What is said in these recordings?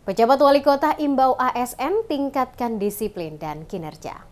Pejabat Wali Kota imbau ASN tingkatkan disiplin dan kinerja.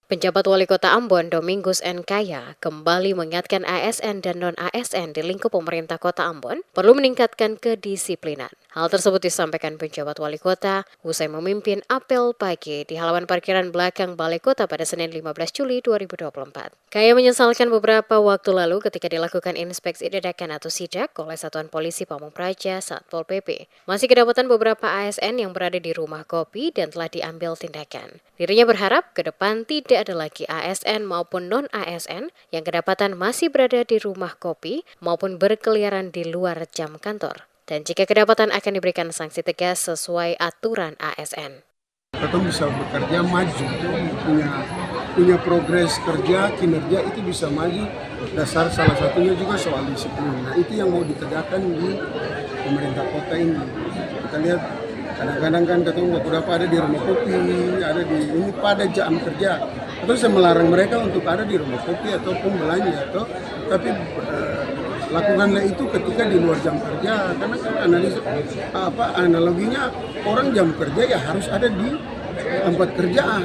Penjabat Wali Kota Ambon, Domingus N. Kaya, kembali mengingatkan ASN dan non-ASN di lingkup pemerintah Kota Ambon perlu meningkatkan kedisiplinan. Hal tersebut disampaikan penjabat Wali Kota usai memimpin apel pagi di halaman parkiran belakang Balai Kota pada Senin 15 Juli 2024. Kaya menyesalkan beberapa waktu lalu ketika dilakukan inspeksi dadakan atau sidak oleh Satuan Polisi Pamung Praja Satpol PP. Masih kedapatan beberapa ASN yang berada di rumah kopi dan telah diambil tindakan. Dirinya berharap ke depan tidak ada lagi ASN maupun non-ASN yang kedapatan masih berada di rumah kopi maupun berkeliaran di luar jam kantor. Dan jika kedapatan akan diberikan sanksi tegas sesuai aturan ASN. Kita bisa bekerja maju, punya progres kerja, kinerja itu bisa maju. Dasar salah satunya juga soal disiplin. Nah itu yang mau ditegakkan di pemerintah kota ini. Kita lihat kadang-kadang kan ketemu beberapa ada di rumah kopi, ada di ini pada jam kerja. Atau saya melarang mereka untuk ada di rumah kopi ataupun belanja tapi lakukanlah itu ketika di luar jam kerja, karena kan analoginya orang jam kerja ya harus ada di tempat kerja.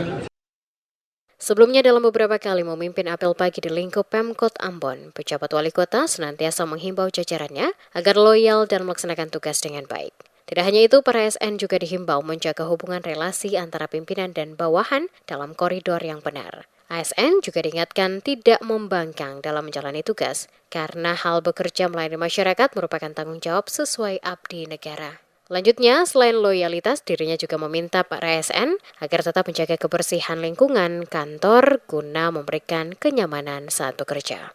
Sebelumnya dalam beberapa kali memimpin apel pagi di lingkup Pemkot Ambon, pejabat wali kota senantiasa menghimbau jajarannya agar loyal dan melaksanakan tugas dengan baik. Tidak hanya itu, para ASN juga dihimbau menjaga hubungan relasi antara pimpinan dan bawahan dalam koridor yang benar. ASN juga diingatkan tidak membangkang dalam menjalani tugas, karena hal bekerja melayani masyarakat merupakan tanggung jawab sesuai abdi negara. Lanjutnya, selain loyalitas, dirinya juga meminta para ASN agar tetap menjaga kebersihan lingkungan kantor guna memberikan kenyamanan saat bekerja.